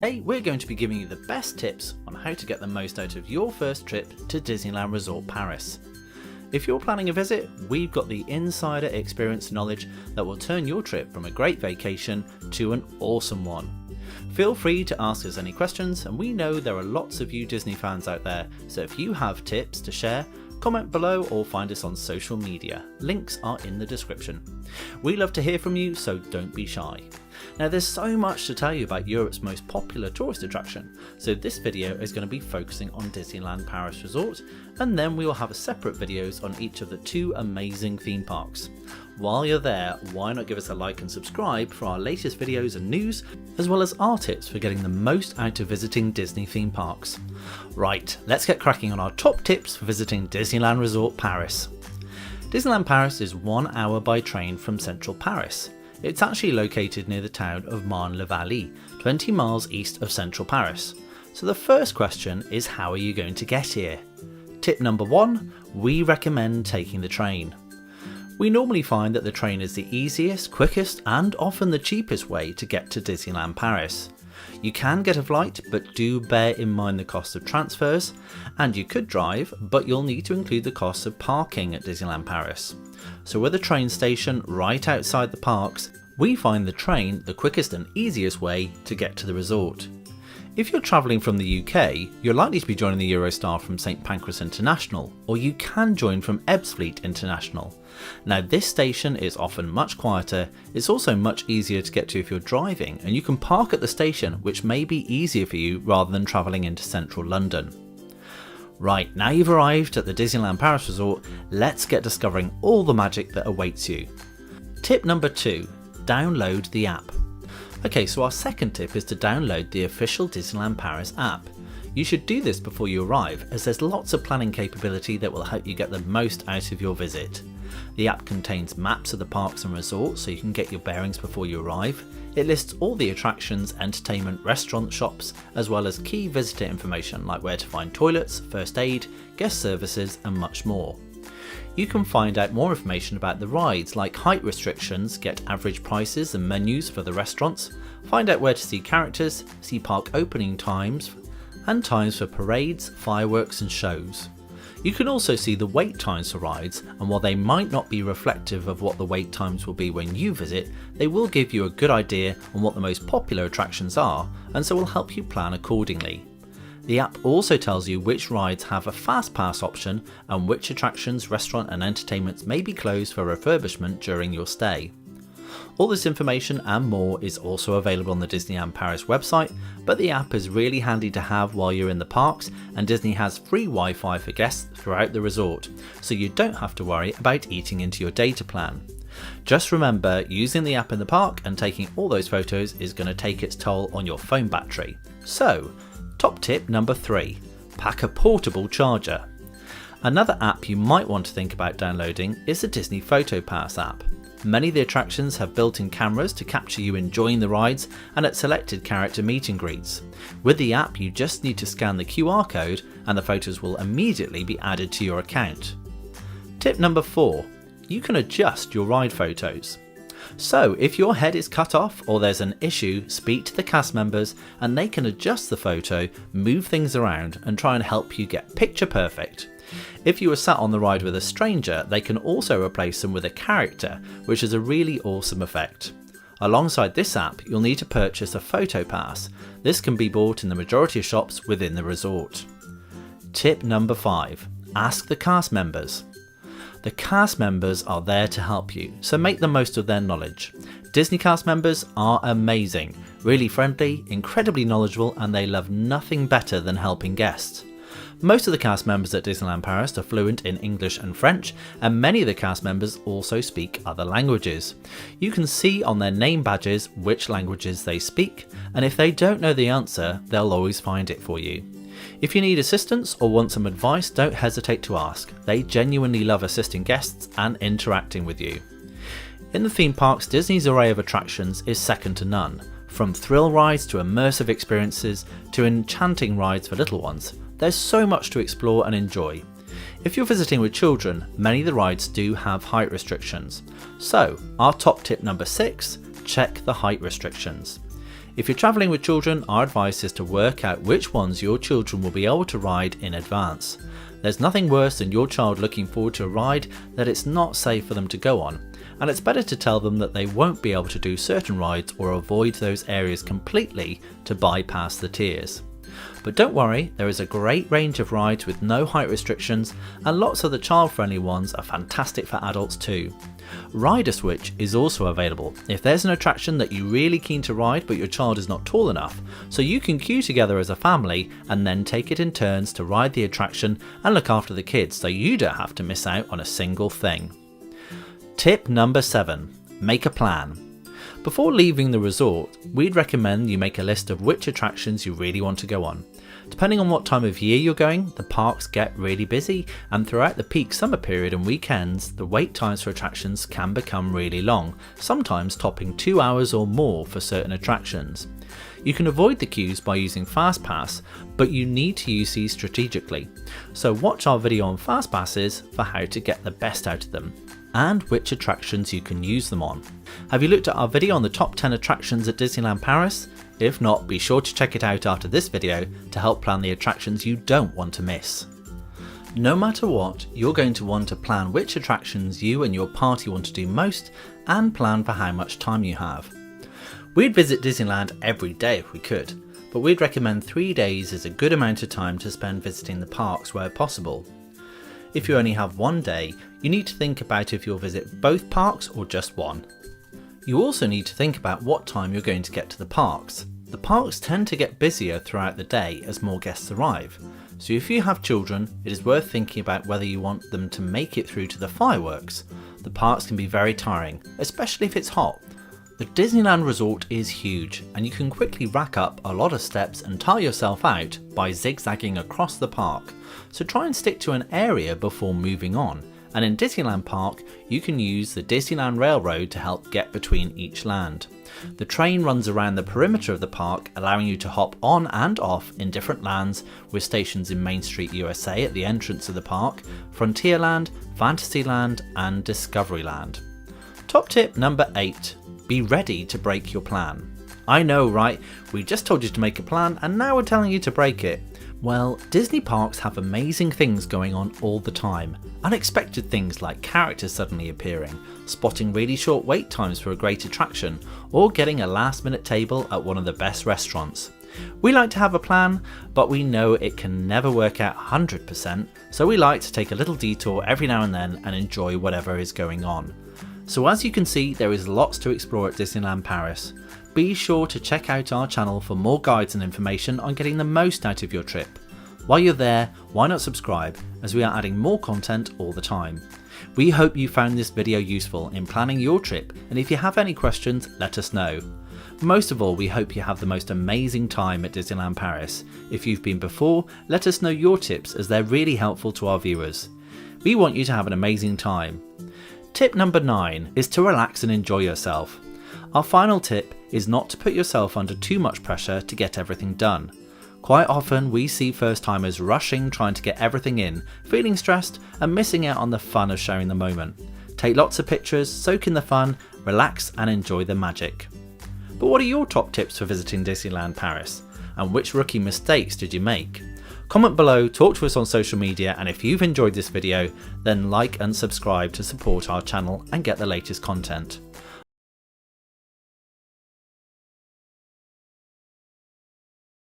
Today we're going to be giving you the best tips on how to get the most out of your first trip to Disneyland Resort Paris. If you're planning a visit, we've got the insider experience knowledge that will turn your trip from a great vacation to an awesome one. Feel free to ask us any questions, and we know there are lots of you Disney fans out there, so if you have tips to share, comment below or find us on social media. Links are in the description. We love to hear from you, so don't be shy. Now there's so much to tell you about Europe's most popular tourist attraction, so this video is going to be focusing on Disneyland Paris Resort, and then we will have separate videos on each of the two amazing theme parks. While you're there, why not give us a like and subscribe for our latest videos and news, as well as our tips for getting the most out of visiting Disney theme parks. Right, let's get cracking on our top tips for visiting Disneyland Resort Paris. Disneyland Paris is 1 hour by train from central Paris. It's actually located near the town of Marne-la-Vallée, 20 miles east of central Paris. So the first question is, how are you going to get here? Tip number 1, we recommend taking the train. We normally find that the train is the easiest, quickest and often the cheapest way to get to Disneyland Paris. You can get a flight, but do bear in mind the cost of transfers, and you could drive, but you'll need to include the cost of parking at Disneyland Paris. So with a train station right outside the parks, we find the train the quickest and easiest way to get to the resort. If you're travelling from the UK, you're likely to be joining the Eurostar from St Pancras International, or you can join from Ebbsfleet International. Now this station is often much quieter, it's also much easier to get to if you're driving, and you can park at the station, which may be easier for you rather than travelling into central London. Right, now you've arrived at the Disneyland Paris Resort, let's get discovering all the magic that awaits you. Tip number 2, download the app. Okay, so our second tip is to download the official Disneyland Paris app. You should do this before you arrive, as there's lots of planning capability that will help you get the most out of your visit. The app contains maps of the parks and resorts so you can get your bearings before you arrive. It lists all the attractions, entertainment, restaurant, shops, as well as key visitor information like where to find toilets, first aid, guest services and much more. You can find out more information about the rides like height restrictions, get average prices and menus for the restaurants, find out where to see characters, see park opening times and times for parades, fireworks and shows. You can also see the wait times for rides, and while they might not be reflective of what the wait times will be when you visit, they will give you a good idea on what the most popular attractions are, and so will help you plan accordingly. The app also tells you which rides have a fast pass option and which attractions, restaurant and entertainments may be closed for refurbishment during your stay. All this information and more is also available on the Disneyland Paris website, but the app is really handy to have while you're in the parks, and Disney has free Wi-Fi for guests throughout the resort, so you don't have to worry about eating into your data plan. Just remember, using the app in the park and taking all those photos is going to take its toll on your phone battery. So, top tip number 3, pack a portable charger. Another app you might want to think about downloading is the Disney PhotoPass app. Many of the attractions have built-in cameras to capture you enjoying the rides and at selected character meet and greets. With the app, you just need to scan the QR code and the photos will immediately be added to your account. Tip number 4, you can adjust your ride photos. So if your head is cut off or there's an issue, speak to the cast members and they can adjust the photo, move things around and try and help you get picture perfect. If you were sat on the ride with a stranger, they can also replace them with a character, which is a really awesome effect. Alongside this app, you'll need to purchase a photo pass. This can be bought in the majority of shops within the resort. Tip number 5, ask the cast members. The cast members are there to help you, so make the most of their knowledge. Disney cast members are amazing, really friendly, incredibly knowledgeable, and they love nothing better than helping guests. Most of the cast members at Disneyland Paris are fluent in English and French, and many of the cast members also speak other languages. You can see on their name badges which languages they speak, and if they don't know the answer, they'll always find it for you. If you need assistance or want some advice, don't hesitate to ask. They genuinely love assisting guests and interacting with you. In the theme parks, Disney's array of attractions is second to none. From thrill rides to immersive experiences to enchanting rides for little ones, there's so much to explore and enjoy. If you're visiting with children, many of the rides do have height restrictions. So, our top tip number 6, check the height restrictions. If you're travelling with children, our advice is to work out which ones your children will be able to ride in advance. There's nothing worse than your child looking forward to a ride that it's not safe for them to go on, and it's better to tell them that they won't be able to do certain rides or avoid those areas completely to bypass the tiers. But don't worry, there is a great range of rides with no height restrictions, and lots of the child-friendly ones are fantastic for adults too. Rider Switch is also available if there's an attraction that you're really keen to ride but your child is not tall enough, so you can queue together as a family and then take it in turns to ride the attraction and look after the kids so you don't have to miss out on a single thing. Tip number 7. Make a plan. Before leaving the resort, we'd recommend you make a list of which attractions you really want to go on. Depending on what time of year you're going, the parks get really busy, and throughout the peak summer period and weekends, the wait times for attractions can become really long, sometimes topping 2 hours or more for certain attractions. You can avoid the queues by using FastPass, but you need to use these strategically. So watch our video on FastPasses for how to get the best out of them, and which attractions you can use them on. Have you looked at our video on the top 10 attractions at Disneyland Paris? If not, be sure to check it out after this video to help plan the attractions you don't want to miss. No matter what, you're going to want to plan which attractions you and your party want to do most and plan for how much time you have. We'd visit Disneyland every day if we could, but we'd recommend 3 days is a good amount of time to spend visiting the parks where possible. If you only have 1 day, you need to think about if you'll visit both parks or just one. You also need to think about what time you're going to get to the parks. The parks tend to get busier throughout the day as more guests arrive, so if you have children, it is worth thinking about whether you want them to make it through to the fireworks. The parks can be very tiring, especially if it's hot. The Disneyland Resort is huge, and you can quickly rack up a lot of steps and tire yourself out by zigzagging across the park, so try and stick to an area before moving on. And in Disneyland Park, you can use the Disneyland Railroad to help get between each land. The train runs around the perimeter of the park, allowing you to hop on and off in different lands, with stations in Main Street USA at the entrance of the park, Frontierland, Fantasyland and Discoveryland. Top tip number 8. Be ready to break your plan. I know, right? We just told you to make a plan and now we're telling you to break it. Well, Disney parks have amazing things going on all the time. Unexpected things like characters suddenly appearing, spotting really short wait times for a great attraction, or getting a last minute table at one of the best restaurants. We like to have a plan, but we know it can never work out 100%, so we like to take a little detour every now and then and enjoy whatever is going on. So as you can see, there is lots to explore at Disneyland Paris. Be sure to check out our channel for more guides and information on getting the most out of your trip. While you're there, why not subscribe, as we are adding more content all the time. We hope you found this video useful in planning your trip, and if you have any questions, let us know. Most of all, we hope you have the most amazing time at Disneyland Paris. If you've been before, let us know your tips, as they're really helpful to our viewers. We want you to have an amazing time. Tip number 9 is to relax and enjoy yourself. Our final tip is not to put yourself under too much pressure to get everything done. Quite often we see first timers rushing, trying to get everything in, feeling stressed and missing out on the fun of sharing the moment. Take lots of pictures, soak in the fun, relax and enjoy the magic. But what are your top tips for visiting Disneyland Paris? And which rookie mistakes did you make? Comment below, talk to us on social media, and if you've enjoyed this video, then like and subscribe to support our channel and get the latest content.